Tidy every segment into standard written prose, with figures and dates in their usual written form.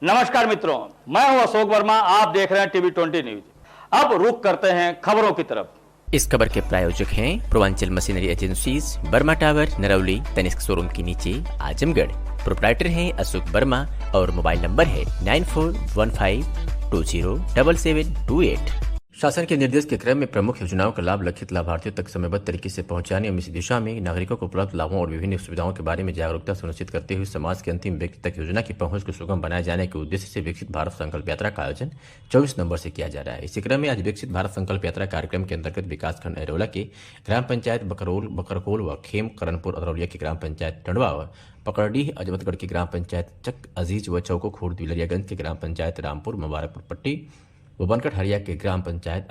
नमस्कार मित्रों, मैं हूं अशोक वर्मा। आप देख रहे हैं टीवी 20 न्यूज। अब रुख करते हैं खबरों की तरफ। इस खबर के प्रायोजक हैं Purvanchal machinery agencies, Burma tower, Narauli, Tanishq showroom के नीचे, आजमगढ़। प्रोप्राइटर हैं अशोक वर्मा और मोबाइल नंबर है 9415207728। शासन के निर्देश के क्रम में प्रमुख योजनाओं का लाभ लक्षित लाभार्थियों तक समयबद्ध तरीके से पहुंचाने और इस दिशा में नागरिकों को उपलब्ध लाभों और विभिन्न सुविधाओं के बारे में जागरूकता सुनिश्चित करते हुए समाज के अंतिम व्यक्ति तक योजना की पहुंच को सुगम बनाए जाने के उद्देश्य से विकसित भारत संकल्प यात्रा का आयोजन 24 नवंबर से किया जा रहा है। इसी क्रम में आज विकसित भारत संकल्प यात्रा कार्यक्रम के अंतर्गत विकासखंड अरोला के ग्राम पंचायत बकरकोल व खेम करनपुर अरौलिया की ग्राम पंचायत टंडवा व पकड़डीह अजमतगढ़ की ग्राम पंचायत चक अजीज व चौको खोड़ दुलरियागंज के ग्राम पंचायत रामपुर मुबारकपुर पट्टी वो बनकट हरिया के ग्राम पंचायत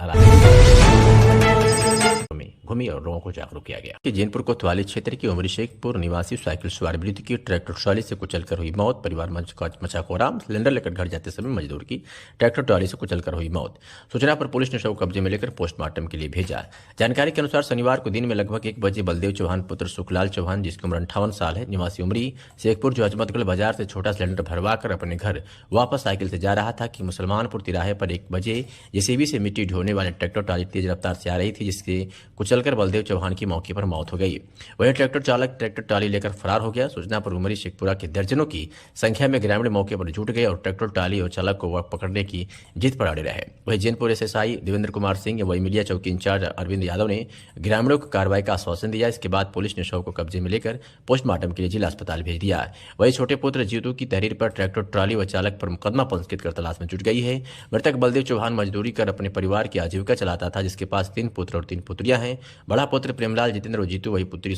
में घूमी और लोगों को जागरूक किया गया कि जैनपुर कोतवाली क्षेत्र की उमरी शेखपुर निवासी साइकिल सवार वृद्ध की ट्रैक्टर ट्रॉली से कुचलकर हुई मौत। परिवार मचा कोराम। सिलेंडर लेकर घर जाते समय मजदूर की ट्रैक्टर ट्रॉली से कुचलकर हुई मौत। सूचना पर पुलिस ने शव कब्जे में लेकर पोस्टमार्टम के लिए भेजा। जानकारी के अनुसार शनिवार को दिन में लगभग 1 बजे बलदेव चौहान पुत्र सुखलाल चौहान, जिसकी उम्र 58 साल है, निवासी उमरी शेखपुर, जो अजमतगढ़ बाजार से छोटा सिलेंडर भरवा कर अपने घर वापस साइकिल से जा रहा था कि मुसलमानपुर तिराहे पर 1 बजे जेसीबी से मिट्टी ढोने वाले ट्रैक्टर ट्रॉली तेज रफ्तार से आ रही थी, जिससे कुचलकर बलदेव चौहान की मौके पर मौत हो गई। वहीं ट्रैक्टर चालक ट्रैक्टर ट्रॉली लेकर फरार हो गया। सूचना पर उमरी शेखपुरा के दर्जनों की संख्या में ग्रामीण मौके पर जुट गए और ट्रैक्टर ट्रॉली और चालक को पकड़ने की जिद पर अड़े रहे। वहीं जैनपुर एसएसआई देवेंद्र कुमार सिंह व मीडिया चौकी इंचार्ज अरविंद यादव ने ग्रामीणों को कार्रवाई का आश्वासन दिया। इसके बाद पुलिस ने शव को कब्जे में लेकर पोस्टमार्टम के लिए जिला अस्पताल भेज दिया। वहीं छोटे पुत्र जीतू की तहरीर पर ट्रैक्टर ट्रॉली व चालक पर मुकदमा पंजीकृत कर तलाश में जुट गई है। मृतक बलदेव चौहान मजदूरी कर अपने परिवार की आजीविका चलाता था, जिसके पास 3 पुत्र और 3 पुत्रियां हैं। बड़ा पुत्र प्रेमलाल जितेंद्र और जीतू, वही पुत्री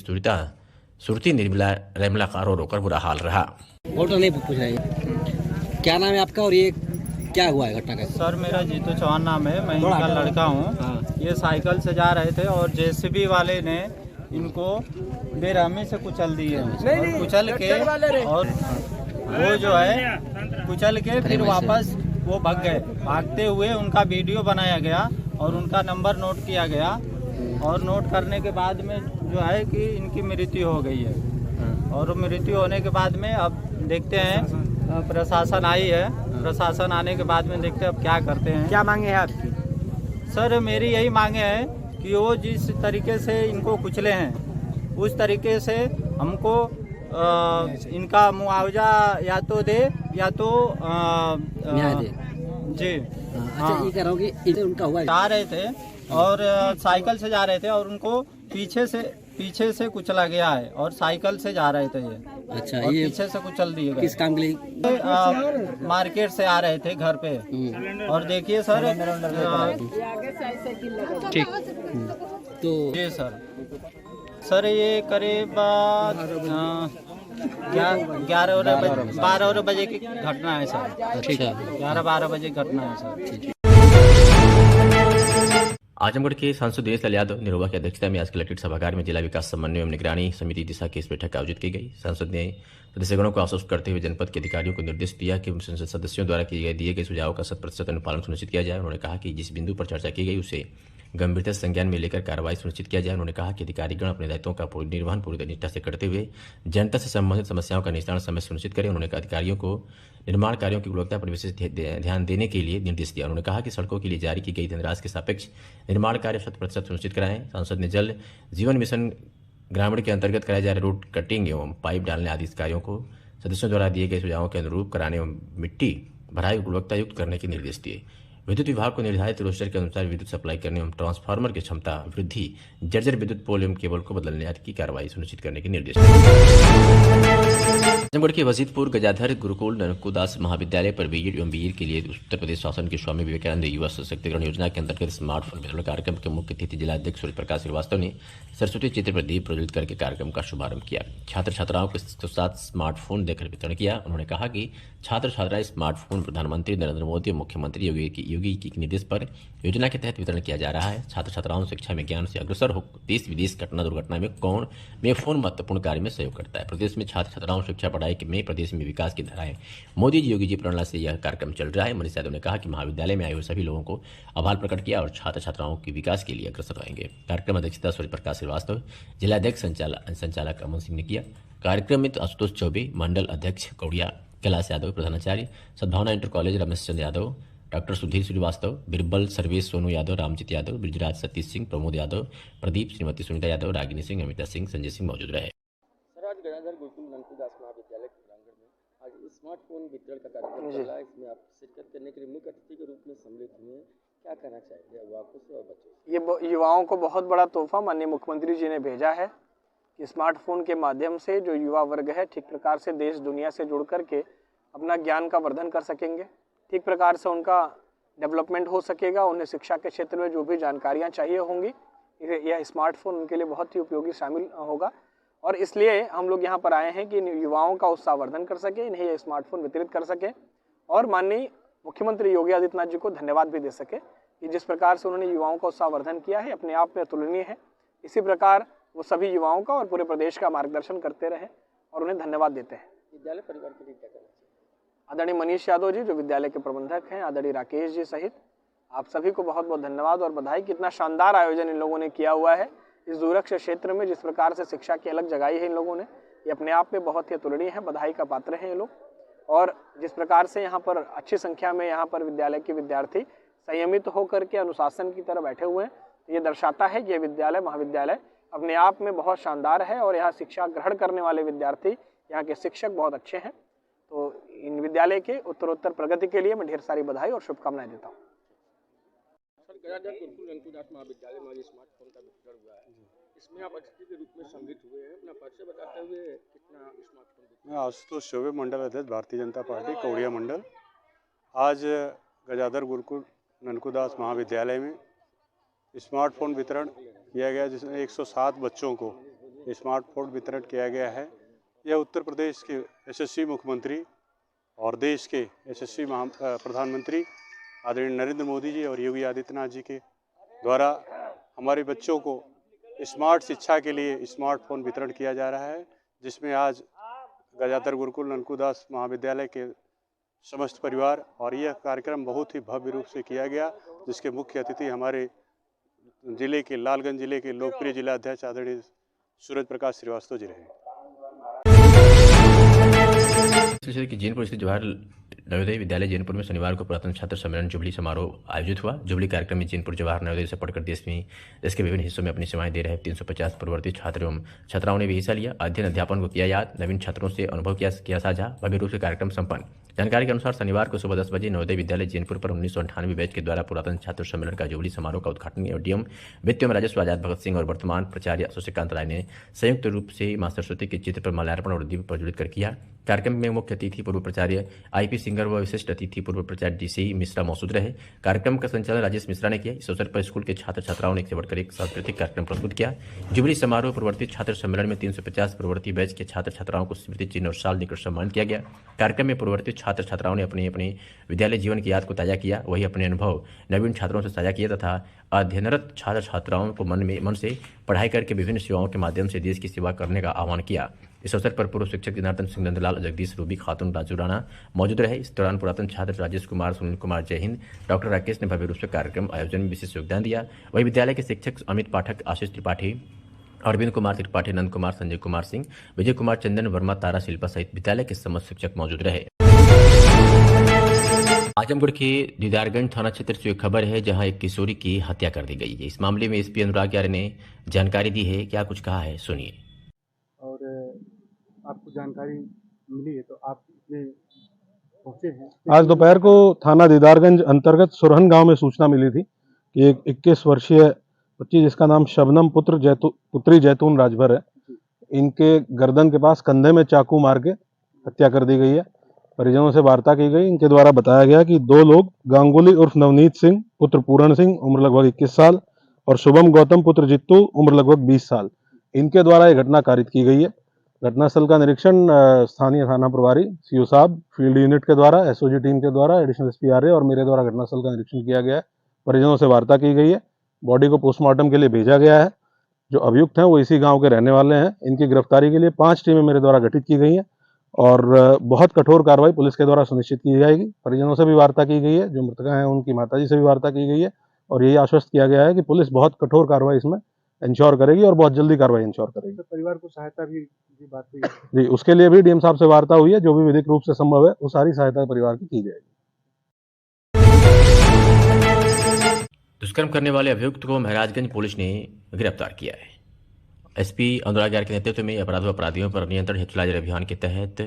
सुरती निर्मला रेमला कारो रोकर बुरा हाल रहा। फोटो नहीं पूछ रहे, क्या नाम है आपका और ये क्या हुआ है घटना का? सर मेरा जीतू चौहान नाम है, मैं इनका लड़का हूँ। ये साइकिल से जा रहे थे और जेसीबी वाले ने इनको बेरहमी से कुचल दिए। कुचल के और वो जो है कुचल के फिर वापस वो भाग गए। भागते हुए उनका वीडियो बनाया गया और उनका नंबर नोट किया गया और नोट करने के बाद में जो है कि इनकी मृत्यु हो गई है। और मृत्यु होने के बाद में अब देखते हैं, प्रशासन आई है। प्रशासन आने के बाद में देखते हैं अब क्या करते हैं। क्या मांगे हैं आपकी? सर मेरी यही मांगे है कि वो जिस तरीके से इनको कुचले हैं उस तरीके से हमको इनका मुआवजा या तो दे या तो न्याय दे जी। अच्छा, ये कह रहा हूँ कि इधर उनका हुआ जा रहे थे और साइकिल से जा रहे थे और उनको पीछे से कुचला गया है और साइकिल से जा रहे थे ये। अच्छा, और ये पीछे से कुचल दिए गए। किस काम के लिए? मार्केट से आ रहे थे घर पे। और देखिए सर, ठीक तो जी सर ये करीब 12 बजे की घटना है सर। ठीक है, 11-12 बजे घटना है सर। आजमगढ़ के सांसद दिनेश लाल यादव निरोबा की अध्यक्षता में आज कलेक्ट्रेट सभागार में जिला विकास समन्वय एवं निगरानी समिति दिशा की इस बैठक आयोजित की गई। सांसद ने सदस्यगणों को आश्वस्त करते हुए जनपद के अधिकारियों को निर्देश दिया कि संसद सदस्यों द्वारा दिए गए सुझावों का 100% अनुपालन सुनिश्चित किया जाए। उन्होंने कहा कि जिस बिंदु पर चर्चा की गई उसे गंभीरता से संज्ञान में लेकर कार्रवाई सुनिश्चित किया जाए। उन्होंने कहा कि अधिकारीगण अपने दायित्वों का निर्वहन पूरी निष्ठा से करते हुए जनता से संबंधित समस्याओं का निस्तारण समय सुनिश्चित करें। उन्होंने अधिकारियों को निर्माण कार्यों की गुणवत्ता पर विशेष ध्यान देने के लिए निर्देश दिया। उन्होंने कहा कि सड़कों के लिए जारी की गई धनराशि के सापेक्ष निर्माण कार्य 100% सुनिश्चित कराएं। सांसद ने जल जीवन मिशन ग्रामीण के अंतर्गत कराए जा रहे रोड कटिंग एवं पाइप डालने आदि कार्यों को सदस्यों द्वारा दिए गए सुझावों के अनुरूप कराने एवं मिट्टी भराई गुणवत्ता युक्त करने के निर्देश दिए। विद्युत विभाग को निर्धारित रोस्टर के अनुसार विद्युत सप्लाई करने एवं ट्रांसफार्मर की क्षमता वृद्धि, जर्जर विद्युत पोल एवं केबल को बदलने आदि की कार्रवाई सुनिश्चित करने के निर्देश दिए। आजमगढ़ के वजीदपुर गजाधर गुरुकुल ननकुदास महाविद्यालय पर बीएड एवं बीएड के लिए उत्तर प्रदेश शासन की स्वामी विवेकानंद युवा सशक्तिकरण योजना के अंतर्गत स्मार्टफोन वितरण कार्यक्रम के मुख्य अतिथि जिला अध्यक्ष सूर्य प्रकाश श्रीवास्तव ने सरस्वती चित्र पर दीप प्रज्वलित करके कार्यक्रम का शुभारंभ किया। छात्र छात्राओं के साथ स्मार्टफोन देकर वितरण किया। उन्होंने कहा कि छात्र छात्राएं स्मार्टफोन प्रधानमंत्री नरेंद्र मोदी और मुख्यमंत्री योगी के निर्देश पर योजना के तहत वितरण किया जा रहा है। छात्र छात्राओं शिक्षा में ज्ञान से अग्रसर हो देश विदेश घटना दुर्घटना में फोन महत्वपूर्ण कार्य में सहयोग करता है। प्रदेश में छात्र छात्राओं शिक्षा पढ़ाई में प्रदेश में विकास की धाराएं मोदी जी योगी जी प्रेरणा से यह कार्यक्रम चल रहा है। मनीष यादव ने कहा कि महाविद्यालय में आए हुए सभी लोगों को आभार प्रकट किया और छात्र छात्राओं के विकास के लिए अग्रसर रहेंगे। कार्यक्रम अध्यक्षता सूर्य प्रकाश श्रीवास्तव, जिला अध्यक्ष संचालक अमन सिंह ने किया। कार्यक्रम में आशुतोष चौबे, मंडल अध्यक्ष कौड़िया कैलाश यादव प्रधानाचार्य, सद्भावना inter college Ramesh Chandra Yadav, doctor Sudhir Srivastava, Birbal Sarvesh Sonu Yadav, Ramjeet Yadav, Brijraj Satish Singh, Pramod Yadav, Pradeep, Shrimati Sunita Yadav, Ragini Singh, Amita Singh, Sanjay Singh मौजूद रहे। सर, आज गजाधर गुरुकुल ननकुदास महाविद्यालय के प्रांगण में आज स्मार्टफोन वितरण का कार्यक्रम चल रहा है। इसमें आप शिरकत करने के लिए मुख्य अतिथि के रूप में सम्मिलित हुए हैं। क्या कहना चाहेंगे अभिभावकों से और बच्चों से? ये युवाओं को बहुत बड़ा तोहफा माननीय मुख्यमंत्री जी ने भेजा है कि स्मार्टफोन के माध्यम से जो युवा वर्ग है ठीक प्रकार से देश दुनिया से जुड़ करके अपना ज्ञान का वर्धन कर सकेंगे, ठीक प्रकार से उनका डेवलपमेंट हो सकेगा। उन्हें शिक्षा के क्षेत्र में जो भी जानकारियाँ चाहिए होंगी यह स्मार्टफोन उनके लिए बहुत ही उपयोगी शामिल होगा। और इसलिए हम लोग यहाँ पर आए हैं कि इन युवाओं का उत्साहवर्धन कर सके, इन्हें यह स्मार्टफोन वितरित कर सके और माननीय मुख्यमंत्री योगी आदित्यनाथ जी को धन्यवाद भी दे सके कि जिस प्रकार से उन्होंने युवाओं का उत्साहवर्धन किया है अपने आप में अतुलनीय है। इसी प्रकार वो सभी युवाओं का और पूरे प्रदेश का मार्गदर्शन करते रहे और उन्हें धन्यवाद देते हैं। विद्यालय परिवार के लिए क्या कहना चाहिए? आदरणीय मनीष यादव जी जो विद्यालय के प्रबंधक हैं, आदरणीय राकेश जी सहित आप सभी को बहुत बहुत धन्यवाद और बधाई। कितना शानदार आयोजन इन लोगों ने किया हुआ है इस दूरस्थ क्षेत्र में। जिस प्रकार से शिक्षा की अलग जगाई है इन लोगों ने, ये अपने आप में बहुत ही अतुलनीय है, बधाई का पात्र हैं ये लोग। और जिस प्रकार से यहाँ पर अच्छी संख्या में यहाँ पर विद्यालय के विद्यार्थी संयमित होकर के अनुशासन की तरह बैठे हुए हैं, ये दर्शाता है कि यह विद्यालय महाविद्यालय अपने आप में बहुत शानदार है और यहाँ शिक्षा ग्रहण करने वाले विद्यार्थी, यहाँ के शिक्षक बहुत अच्छे हैं। तो इन विद्यालय के उत्तरोत्तर प्रगति के लिए मैं ढेर सारी बधाई और शुभकामनाएं देता हूँ। सर, गजाधर गुरुकुल ननकुदास महाविद्यालय में आज स्मार्टफोन का वितरण हुआ है, इसमें आप अतिथि के रूप में सम्मिलित हुए हैं। अपना परिचय बताते हुए कितना स्मार्टफोन? मैं आशुतोष चौबे, मंडल अध्यक्ष भारतीय जनता पार्टी कौड़िया मंडल। आज गजाधर गुरुकुल ननकुदास महाविद्यालय में स्मार्टफोन वितरण किया गया, जिसमें 107 बच्चों को स्मार्टफोन वितरण किया गया है। यह उत्तर प्रदेश के यशस्वी मुख्यमंत्री और देश के यशस्वी प्रधानमंत्री आदरणीय नरेंद्र मोदी जी और योगी आदित्यनाथ जी के द्वारा हमारे बच्चों को स्मार्ट शिक्षा के लिए स्मार्टफोन वितरण किया जा रहा है, जिसमें आज गजाधर गुरुकुल ननकुदास महाविद्यालय के समस्त परिवार और यह कार्यक्रम बहुत ही भव्य रूप से किया गया, जिसके मुख्य अतिथि हमारे जिले के लालगंज जिले के लोकप्रिय जिला अध्यक्ष आदरणीय सूरज प्रकाश श्रीवास्तव जी रहे। कि जैनपुर स्थित जवाहर नवोदय विद्यालय जैनपुर में शनिवार को पुरातन छात्र सम्मेलन जुबली समारोह आयोजित हुआ। जुबली कार्यक्रम में जैनपुर जवाहर नवोदय से पढ़कर देश के विभिन्न हिस्सों में अपनी सेवाएं दे रहे 350 पूर्ववर्ती छात्र एवं छात्राओं ने भी हिस्सा लिया। अध्ययन अध्यापन को किया याद, नवीन छात्रों से अनुभव किया साझा, भव्य रूप से कार्यक्रम संपन्न। जानकारी के अनुसार शनिवार को सुबह 10 बजे नवोदय विद्यालय जैनपुर पर 1998 बैच के द्वारा पुरातन छात्र सम्मेलन का जुबली समारोह का उद्घाटन एवं वित्त एवं राजस्व आजाद भगत सिंह और वर्तमान प्राचार्य शशिकांत राय ने संयुक्त रूप से मां सरस्वती के चित्र पर माल्यार्पण और दीप प्रज्वलित कर किया। कार्यक्रम में मुख्य अतिथि पूर्व प्राचार्य आईपी सिंगर व विशिष्ट अतिथि पूर्व प्राचार्य डीसी मिश्रा मौजूद रहे। कार्यक्रम का संचालन राजेश मिश्रा ने किया। इस अवसर पर स्कूल के छात्र छात्राओं ने एक से बढ़कर एक सांस्कृतिक कार्यक्रम प्रस्तुत किया। जुबली समारोह पूर्ववर्ती छात्र सम्मेलन में 350 पूर्ववर्ती बैच के छात्र छात्राओं को स्मृति चिन्ह और शाल देकर सम्मानित किया गया। कार्यक्रम में पूर्ववर्ती छात्र छात्राओं ने अपने विद्यालय जीवन की याद को ताजा किया, वही अपने अनुभव नवीन छात्रों से साझा किया तथा अध्ययनरत छात्र छात्राओं को मन से पढ़ाई करके विभिन्न सेवाओं के माध्यम से देश की सेवा करने का आह्वान किया। इस अवसर पर पूर्व शिक्षक जनार्दन सिंह नंदलाल, जगदीश रूबी खातून, राजू राणा मौजूद रहे। इस दौरान पुरातन छात्र राजेश कुमार, सुनील कुमार, जय हिंद, डॉक्टर राकेश ने भव्य रूप से कार्यक्रम आयोजन में विशेष योगदान दिया। वही विद्यालय के शिक्षक अमित पाठक, आशीष त्रिपाठी, अरविंद कुमार त्रिपाठी, नंद कुमार, संजय कुमार सिंह, विजय कुमार, चंदन वर्मा, तारा शिल्पा सहित विद्यालय के समस्त शिक्षक मौजूद रहे। आजमगढ़ के दीदारगंज थाना क्षेत्र से एक खबर है जहां एक किशोरी की हत्या कर दी गई है। इस मामले में एसपी अनुराग आर्य ने जानकारी दी है। क्या कुछ कहा है, सुनिए। और आपको जानकारी मिली है तो आप इसमें पहुंचे हैं? आज दोपहर को थाना दीदारगंज अंतर्गत सुरहन गांव में सूचना मिली थी कि एक 21 वर्षीय बच्ची जिसका नाम शबनम पुत्री जैतून राजभर है, इनके गर्दन के पास कंधे में चाकू मार के हत्या कर दी गई है। परिजनों से वार्ता की गई। इनके द्वारा बताया गया कि दो लोग गांगुली उर्फ नवनीत सिंह पुत्र पूरण सिंह उम्र लगभग 21 साल और शुभम गौतम पुत्र जित्तू उम्र लगभग 20 साल, इनके द्वारा यह घटना कारित की गई है। घटनास्थल का निरीक्षण स्थानीय थाना प्रभारी सीओ साहब, फील्ड यूनिट के द्वारा, एसओजी टीम के द्वारा, एडिशनल एसपी आर्य और मेरे द्वारा घटनास्थल का निरीक्षण किया गया है। परिजनों से वार्ता की गई है। बॉडी को पोस्टमार्टम के लिए भेजा गया है। जो अभियुक्त हैं वो इसी गाँव के रहने वाले हैं। इनकी गिरफ्तारी के लिए 5 टीमें मेरे द्वारा गठित की गई हैं और बहुत कठोर कार्रवाई पुलिस के द्वारा सुनिश्चित की जाएगी। परिजनों से भी वार्ता की गई है, जो मृतका हैं उनकी माताजी से भी वार्ता की गई है और यही आश्वस्त किया गया है कि पुलिस बहुत कठोर कार्रवाई इसमें इंश्योर करेगी और बहुत जल्दी कार्रवाई इंश्योर करेगी। तो परिवार को सहायता भी बात हुई है। जी, उसके लिए भी डीएम साहब से वार्ता हुई है, जो भी विधिक रूप से संभव है वो सारी सहायता परिवार की जाएगी। दुष्कर्म करने वाले अभियुक्त को महाराजगंज पुलिस ने गिरफ्तार किया है। एसपी अनुराग यार के नेतृत्व में अपराधियों पर नियंत्रण हेतु चलाए जा रहे अभियान के तहत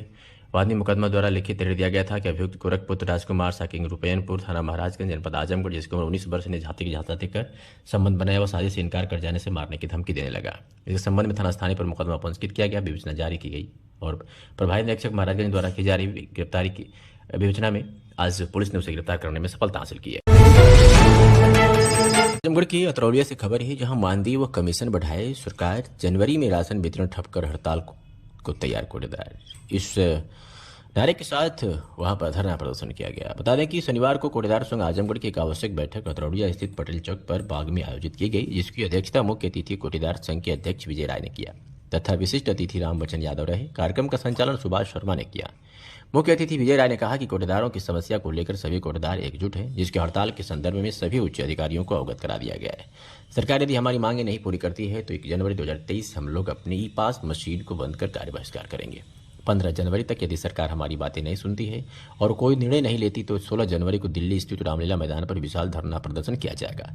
वादी मुकदमा द्वारा लिखित तहरीर दिया गया था कि अभियुक्त गोरखपुत्र राजकुमार साकिंग रुपयनपुर थाना महाराजगंज जनपद आजमगढ़, जिसकी उम्र 19 वर्ष ने झांसी की झांसा देकर संबंध बनाया व साजिश से इनकार कर जाने से मारने की धमकी देने लगा। इसके संबंध में थाना स्थानीय पर मुकदमा पंजीकृत किया गया, विवेचना जारी की गई और प्रभारी निरीक्षक महाराजगंज द्वारा की जा रही गिरफ्तारी की विवेचना में आज पुलिस ने उसे गिरफ्तार करने में सफलता हासिल की है। आजमगढ़ की अतरौलिया से खबर है, जहां मानदेय व कमीशन बढ़ाए सरकार, जनवरी में राशन वितरण ठप कर हड़ताल को तैयार कोटेदार। इस नारे के साथ वहां पर धरना प्रदर्शन किया गया। बता दें कि शनिवार को कोटेदार संघ आजमगढ़ की एक आवश्यक बैठक अतरौलिया स्थित पटेल चौक पर बाग में आयोजित की गई, जिसकी अध्यक्षता मुख्य अतिथि कोटेदार संघ के अध्यक्ष विजय राय ने किया तथा विशिष्ट अतिथि राम बच्चन यादव रहे। कार्यक्रम का संचालन सुभाष शर्मा ने किया। मुख्य अतिथि विजय राय ने कहा कि कोटेदारों की समस्या को लेकर सभी कोटेदार एकजुट हैं, जिसके हड़ताल के संदर्भ में सभी उच्च अधिकारियों को अवगत करा दिया गया है। सरकार यदि हमारी मांगें नहीं पूरी करती है तो 1 जनवरी 2023 हम लोग अपनी ई पास मशीन को बंद कर कार्य बहिष्कार करेंगे। 15 जनवरी तक यदि सरकार हमारी बातें नहीं सुनती है और कोई निर्णय नहीं लेती तो 16 जनवरी को दिल्ली स्थित रामलीला मैदान पर विशाल धरना प्रदर्शन किया जाएगा।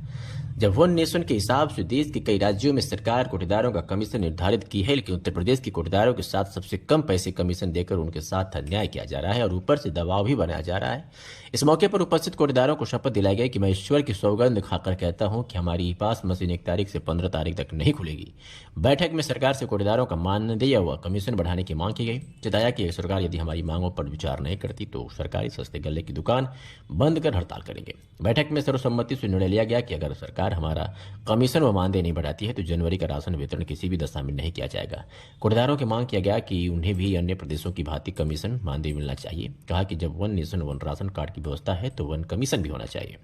जब वन नेशन के हिसाब से देश के कई राज्यों में सरकार कोटेदारों का कमीशन निर्धारित की है, लेकिन उत्तर प्रदेश की कोटेदारों के साथ सबसे कम पैसे कमीशन देकर उनके साथ अन्याय किया जा रहा है और ऊपर से दबाव भी बनाया जा रहा है। इस मौके पर उपस्थित कोटेदारों को शपथ दिलाई गई कि मैं ईश्वर की सौगंध खाकर कहता हूं कि हमारी ई पास मशीन 1 तारीख से 15 तारीख तक नहीं खुलेगी। बैठक में सरकार से कोटेदारों का मानदेय व कमीशन बढ़ाने की मांग की गई। बताया कि सरकार यदि हमारी मांगों पर विचार नहीं करती तो सरकारी सस्ते गल्ले की दुकान बंद कर हड़ताल करेंगे। बैठक में सर्वसम्मति से निर्णय लिया गया कि अगर सरकार हमारा कमीशन व मानदेय नहीं बढ़ाती है तो जनवरी का राशन वितरण किसी भी दशा में नहीं किया जाएगा। कोटेदारों की मांग किया गया कि उन्हें भी अन्य प्रदेशों की भांति कमीशन मानदेय मिलना चाहिए। कहा कि जब one nation one ration card की व्यवस्था है तो वन कमीशन भी होना चाहिए।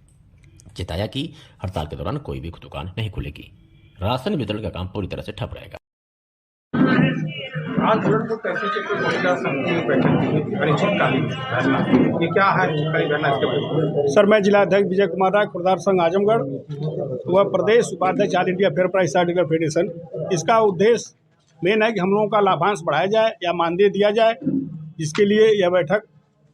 चेताया कि हड़ताल के दौरान कोई भी दुकान नहीं खुलेगी। राशन वितरण का काम पूरी तरह से ठप रहेगा। आज गोरखपुर तहसील के कोई महिला संघ की बैठक की अनिश्चितकालीन धरना, ये क्या है अनिश्चितकालीन धरना, इसके बारे में? सर, मैं जिला अध्यक्ष विजय कुमार राय, खुरदार संघ आजमगढ़, वह प्रदेश उपाध्यक्ष all India fair price article federation. इसका उद्देश्य मेन है कि हम लोगों का लाभांश बढ़ाया जाए या मानदेय दिया जाए, जिसके लिए यह बैठक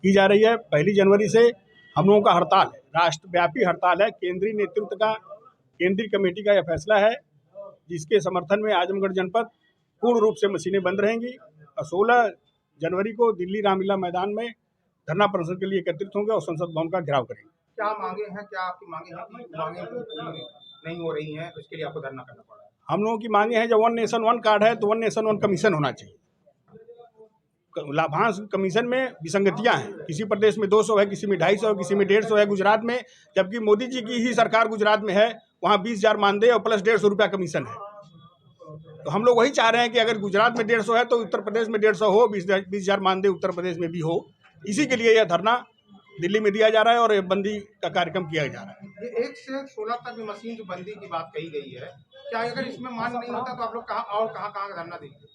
की जा रही है। 1 जनवरी से हम लोगों का हड़ताल है, राष्ट्रव्यापी हड़ताल है। केंद्रीय नेतृत्व का, केंद्रीय कमेटी का यह फैसला है, जिसके समर्थन में आजमगढ़ जनपद पूर्ण रूप से मशीनें बंद रहेंगी और 16 जनवरी को दिल्ली रामलीला मैदान में धरना प्रदर्शन के लिए एकत्रित होंगे और संसद भवन का घेराव करेंगे। क्या मांगे हैं, क्या आपकी मांगे हैं कि मांगे नहीं हो रही हैं, उसके लिए आपको धरना करना पड़ रहा है? हम लोगों की मांगे हैं, जब वन नेशन वन कार्ड है तो वन नेशन वन कमीशन होना चाहिए। लाभांश कमीशन में विसंगतियां हैं, किसी प्रदेश में 200 है, किसी में 250 है, किसी में 150 है गुजरात में, जबकि मोदी जी की ही सरकार गुजरात में है, वहाँ 20,000 मानदेय और प्लस 150 रुपया कमीशन है। तो हम लोग वही चाह रहे हैं कि अगर गुजरात में 150 है तो उत्तर प्रदेश में 150 हो, 20,000 मानदेय उत्तर प्रदेश में भी हो। इसी के लिए यह धरना दिल्ली में दिया जा रहा है और बंदी का कार्यक्रम किया जा रहा है। ये 1 से 16 तक मशीन जो बंदी की बात कही गई है, क्या अगर इसमें मान नहीं होता तो आप लोग कहाँ धरना देंगे?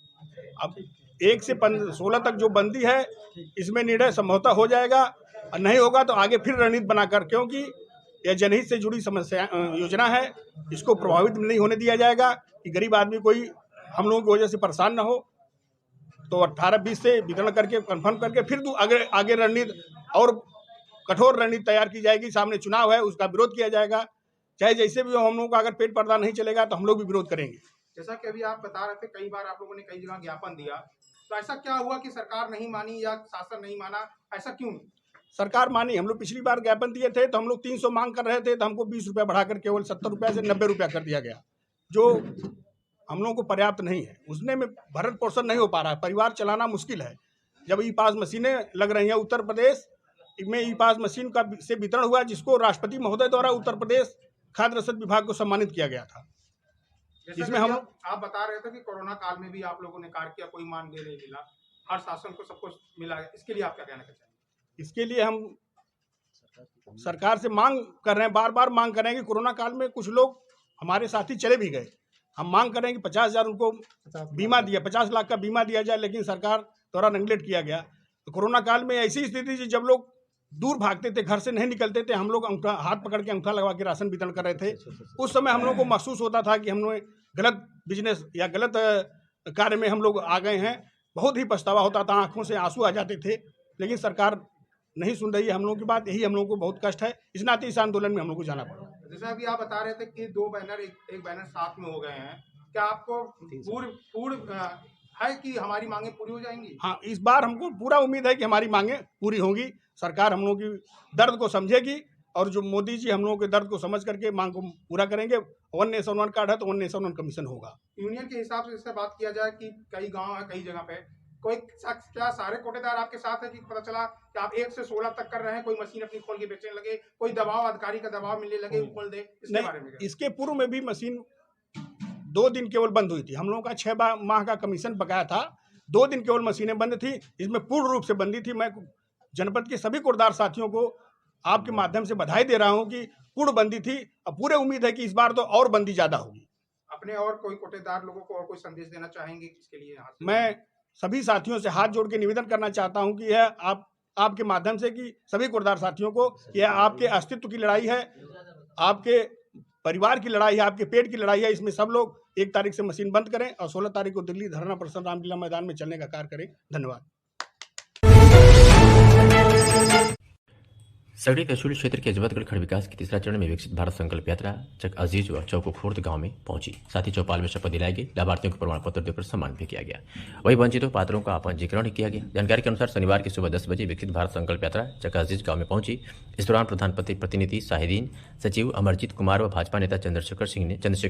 अब 1 से 16 तक जो बंदी है, इसमें निर्णय संभवतः हो जाएगा, और नहीं होगा तो आगे फिर रणनीति बनाकर, क्योंकि यह जनहित से जुड़ी समस्या योजना है, इसको प्रभावित नहीं होने दिया जाएगा कि गरीब आदमी कोई हम लोगों की वजह से परेशान न हो। तो 18-20 से वितरण करके कंफर्म करके फिर आगे रणनीति और कठोर रणनीति तैयार की जाएगी। सामने चुनाव है, उसका विरोध किया जाएगा, चाहे जैसे भी हो। हम लोगों का अगर पेट पर्दा नहीं चलेगा तो हम लोग भी विरोध करेंगे। जैसा कि अभी आप बता रहे थे, कई बार आप लोगों ने कई जगह ज्ञापन दिया, तो ऐसा क्या हुआ कि सरकार नहीं मानी या शासन नहीं माना, ऐसा क्यों? सरकार मानी। हम लोग पिछली बार ज्ञापन दिए थे तो हम लोग 300 मांग कर रहे थे, तो हमको 20 रुपया बढ़ाकर केवल 70 रुपया से 90 रुपया कर दिया गया, जो हम लोगों को पर्याप्त नहीं है। उसने में भरण पोषण नहीं हो पा रहा है, परिवार चलाना मुश्किल है। जब ई पास मशीनें लग रही हैं, उत्तर प्रदेश में ई पास मशीन का से वितरण हुआ, जिसको राष्ट्रपति महोदय द्वारा उत्तर प्रदेश खाद्य रसद विभाग को सम्मानित किया गया था। इसमें हम आप बता रहे थे कि कोरोना काल में भी आप लोगों ने कार्य किया, कोई मानदेय नहीं मिला, हर शासन को सब कुछ मिला, इसके लिए आप क्या कहना चाहेंगे? इसके लिए हम सरकार से मांग कर रहे हैं, बार बार मांग कर रहे हैं कि कोरोना काल में कुछ लोग हमारे साथी चले भी गए। हम मांग कर रहे हैं कि 50,000 उनको बीमा दिया, 50 लाख का बीमा दिया जाए, लेकिन सरकार द्वारा नेगलेक्ट किया गया। तो कोरोना काल में ऐसी स्थिति थी जब लोग दूर भागते थे, घर से नहीं निकलते थे। हम लोग अंगूठा हाथ पकड़ के अंगूठा लगवा के राशन वितरण कर रहे थे। उस समय हम लोग को महसूस होता था कि हम लोग गलत बिजनेस या गलत कार्य में हम लोग आ गए हैं। बहुत ही पछतावा होता था, आंखों से आंसू आ जाते थे, लेकिन सरकार नहीं सुन रही है हम लोगों की बात। यही हम लोगों को बहुत कष्ट है। इस नाते इस आंदोलन में हम लोग को जाना पड़ा। जैसे अभी आप बता रहे थे कि 2 बैनर एक बैनर साथ में हो गए हैं, क्या आपको पूर्ण है कि हमारी मांगे पूरी हो जाएंगी? हाँ, इस बार हमको पूरा उम्मीद है कि हमारी मांगे पूरी होंगी। सरकार हम लोगों की दर्द को समझेगी और जो मोदी जी हम लोगों के दर्द को समझ करके मांग को पूरा करेंगे। 1 नेशन 1 कार्ड है तो 1 नेशन 1 कमीशन होगा। यूनियन के हिसाब से इससे बात किया जाए कि कई गांव है, कई जगह पे कोई शख्स, क्या सारे कोटेदार आपके साथ है कि पता चला कि आप 1 से 16 तक कर रहे हैं, कोई मशीन अपनी खोल के बेचने लगे, कोई दबाव अधिकारी का दबाव मिलने लगे खोल दे, इसके बारे में? इसके पूर्व में भी मशीन 2 दिन केवल बंद हुई थी। हम लोगों का 6 माह का कमीशन बकाया था, 2 दिन केवल मशीनें बंद थी। इसमें पूर्ण रूप से बंदी थी। मैं जनपद के सभी कोटदार साथियों को आपके माध्यम से बधाई दे रहा हूं कि पूर्ण बंदी थी। अब पूरे उम्मीद है कि इस बार तो और बंदी ज्यादा होगी। अपने और कोई कोटेदार लोगों को और कोई संदेश देना चाहेंगे इसके लिए? मैं सभी साथियों से हाथ जोड़ के निवेदन करना चाहता हूं कि यह आपके माध्यम से कि सभी कोटदार साथियों को, यह आपके अस्तित्व की लड़ाई है, आपके परिवार की लड़ाई है, आपके पेट की लड़ाई है। इसमें सब लोग 1 तारीख से मशीन बंद करें और 16 तारीख को दिल्ली धरना प्रदर्शन रामलीला मैदान में चलने का कार्य करें। धन्यवाद। सगड़ी तहसील क्षेत्र के अजमतगढ़ खंड विकास के 3रा चरण में विकसित भारत संकल्प यात्रा चक अजीज व चौको खुर्द गांव में पहुंची। साथ ही चौपाल में शपथ दिलाई गई। लाभार्थियों को प्रमाण पत्र देकर सम्मानित भी किया गया। वहीं वंचितों पात्रों का पंजीकरण किया गया। जानकारी के अनुसार शनिवार की सुबह 10 बजे विकसित भारत संकल्प यात्रा चक अजीज गांव में पहुंची। इस दौरान प्रधान प्रतिनिधि शाहिदीन, सचिव अमरजीत कुमार व भाजपा नेता चंद्रशेखर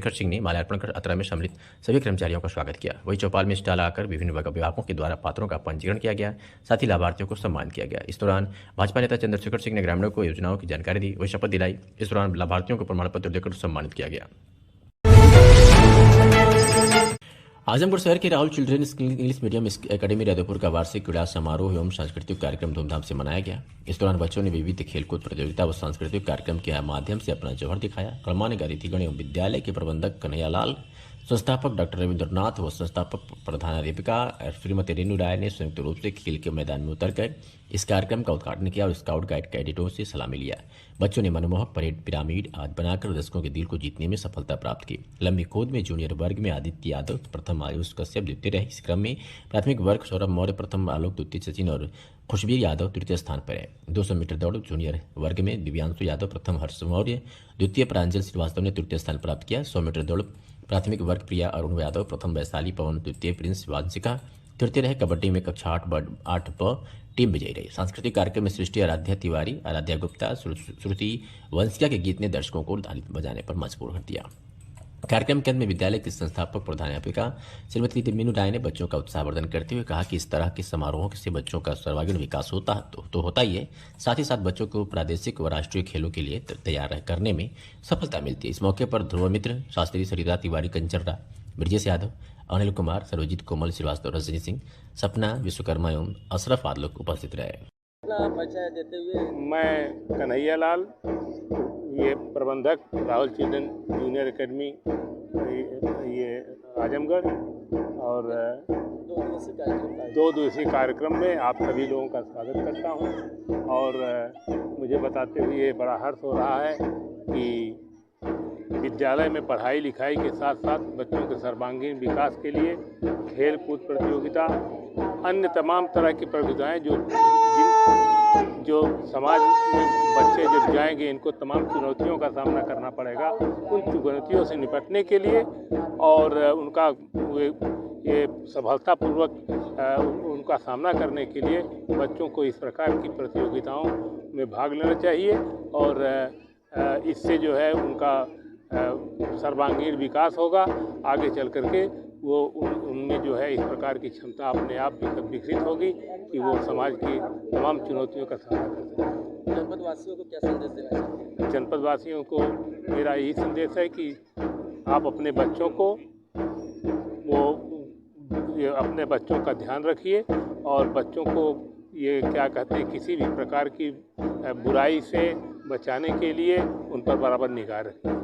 सिंह ने माल्यार्पण कर यात्रा में सम्मिलित सभी कर्मचारियों का स्वागत किया। वहीं चौपाल में स्टॉल आकर विभिन्न विभागों के द्वारा पात्रों का पंजीकरण किया गया। साथ ही लाभार्थियों को सम्मानित किया गया। इस दौरान भाजपा नेता चंद्रशेखर सिंह ने ग्रामीणों को योजनाओं की जानकारी दी, वही शपथ दिलाई। इस दौरान लाभार्थियों को प्रमाण पत्र देकर सम्मानित किया गया। आजमगढ़ शहर के Rahul children English medium academy Raipur का वार्षिक क्रीड़ा समारोह एवं सांस्कृतिक कार्यक्रम धूमधाम से मनाया गया। इस दौरान बच्चों ने विविध खेलकूद प्रतियोगिता व सांस्कृतिक कार्यक्रम के माध्यम से अपना जौहर दिखाया। गणमान्य अतिथिगण एवं विद्यालय के प्रबंधक कन्हैयालाल, संस्थापक डॉक्टर रविंद्रनाथ व संस्थापक प्रधानाध्यापिका श्रीमती रेणु राय ने संयुक्त रूप से खेल के मैदान में उतरकर इस कार्यक्रम का उद्घाटन किया और स्काउट गाइड कैडेटों से सलामी लिया। बच्चों ने मनमोहक परेड पिरामिड आदि बनाकर दर्शकों के दिल को जीतने में सफलता प्राप्त की। लंबी कूद में जूनियर वर्ग में आदित्य यादव प्रथम, आयुष कश्यप द्वितीय रहे। इस क्रम में प्राथमिक वर्ग सौरभ मौर्य प्रथम, आलोक द्वितीय, सचिन और खुशबीर यादव तृतीय स्थान पर है। 200 मीटर दौड़ जूनियर वर्ग में दिव्यांशु यादव प्रथम, हर्ष मौर्य द्वितीय, प्रांजल श्रीवास्तव ने तृतीय स्थान प्राप्त किया। 100 मीटर दौड़ प्राथमिक वर्ग प्रिया अरुण यादव प्रथम, वैशाली पवन द्वितीय, प्रिंस वांशिका तृतीय रहे। कबड्डी में कक्षा 8 ब टीम विजयी रही। सांस्कृतिक कार्यक्रम में सृष्टि आराध्या तिवारी, आराध्या गुप्ता, श्रुति वंशिका के गीत ने दर्शकों को ताली बजाने पर मजबूर कर दिया। कार्यक्रम के अंत में विद्यालय की संस्थापक प्रधानाध्यापिका श्रीमती मीनू राय ने बच्चों का उत्साहवर्धन करते हुए कहा कि इस तरह के समारोहों से बच्चों का सर्वांगीण विकास होता तो होता ही है, साथ ही साथ बच्चों को प्रादेशिक व राष्ट्रीय खेलों के लिए तैयार करने में सफलता मिलती है। इस मौके पर ध्रुव मित्र, शास्त्री सरिता तिवारी, कंचनरा, ब्रजेश यादव, अनिल कुमार, सर्वजीत कोमल श्रीवास्तव, रजनी सिंह, सपना विश्वकर्मा एवं अशरफ आदि लोग उपस्थित रहे। अपना परिचय देते हुए। मैं कन्हैयालाल, ये प्रबंधक राहुल चिल्ड्रन जूनियर एकेडमी ये आजमगढ़, और 2 दिवसीय कार्यक्रम में आप सभी लोगों का स्वागत करता हूं। और मुझे बताते हुए बड़ा हर्ष हो रहा है कि विद्यालय में पढ़ाई लिखाई के साथ साथ बच्चों के सर्वांगीण विकास के लिए खेल कूद प्रतियोगिता, अन्य तमाम तरह की प्रतियोगिताएं जो समाज में बच्चे जब जाएंगे इनको तमाम चुनौतियों का सामना करना पड़ेगा। उन चुनौतियों से निपटने के लिए और उनका ये सफलतापूर्वक उनका सामना करने के लिए बच्चों को इस प्रकार की प्रतियोगिताओं में भाग लेना चाहिए। और इससे जो है उनका सर्वांगीण विकास होगा। आगे चल करके वो उनमें जो है इस प्रकार की क्षमता अपने आप विकसित होगी कि वो समाज की तमाम चुनौतियों का सामना कर सकें। जनपद वासियों को क्या संदेश देना चाहिए? जनपद वासियों को मेरा यही संदेश है कि आप अपने बच्चों को अपने बच्चों का ध्यान रखिए और बच्चों को ये क्या कहते हैं किसी भी प्रकार की बुराई से बचाने के लिए उन पर बराबर निगाह रखिए।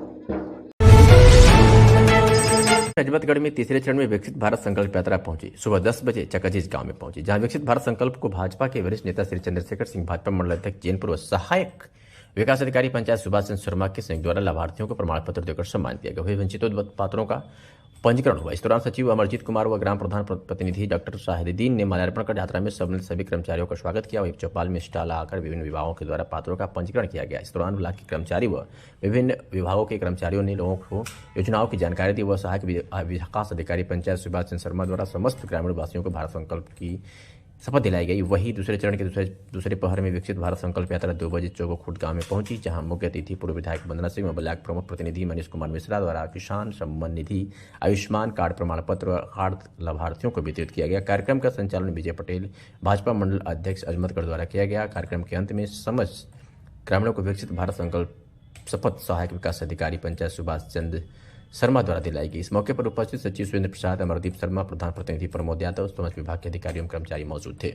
अजमतगढ़ में तीसरे चरण में विकसित भारत संकल्प यात्रा पहुंची। सुबह 10 बजे चकाजीज गांव में पहुंची, जहां विकसित भारत संकल्प को भाजपा के वरिष्ठ नेता श्री चंद्रशेखर सिंह, भाजपा मंडल अध्यक्ष जैनपुर व सहायक विकास अधिकारी पंचायत सुभाष चंद्र शर्मा के संयुक्त द्वारा लाभार्थियों को प्रमाण पत्र देकर सम्मान दिया गया। वही वंचितों पात्रों का पंजीकरण हुआ। इस दौरान सचिव अमरजीत कुमार व ग्राम प्रधान प्रतिनिधि डॉक्टर शाहिदुद्दीन ने माल्यार्पण कर यात्रा में सम्मिलित सभी कर्मचारियों का स्वागत किया। वही चौपाल में स्टॉल आकर विभिन्न विभागों के द्वारा पात्रों का पंजीकरण किया गया। इस दौरान ब्लॉक के कर्मचारी व विभिन्न विभागों के कर्मचारियों ने लोगों को योजनाओं की जानकारी दी व सहायक विकास अधिकारी पंचायत सुभाष चंद्र शर्मा द्वारा समस्त ग्रामीण वासियों को भारत संकल्प की शपथ दिलाई गई। वही दूसरे चरण के दूसरे पहर में विकसित भारत संकल्प यात्रा 2 बजे चौबोखुट गांव में पहुंची, जहां मुख्य अतिथि पूर्व विधायक वंदना सिंह व ब्लॉक प्रमुख प्रतिनिधि मनीष कुमार मिश्रा द्वारा किसान सम्मान निधि, आयुष्मान कार्ड प्रमाण पत्र व कार्ड लाभार्थियों को वितरित किया गया। कार्यक्रम का संचालन विजय पटेल, भाजपा मंडल अध्यक्ष अजमतगढ़ द्वारा किया गया। कार्यक्रम के अंत में समस्त ग्रामीणों को विकसित भारत संकल्प शपथ सहायक विकास अधिकारी पंचायत सुभाष चंद्र शर्मा द्वारा दिलाई गई। इस मौके पर उपस्थित सचिव सुरेंद्र प्रसाद, अमरदीप शर्मा, प्रधान प्रतिनिधि प्रमोद यादव, समस्त विभाग के अधिकारी एवं कर्मचारी मौजूद थे।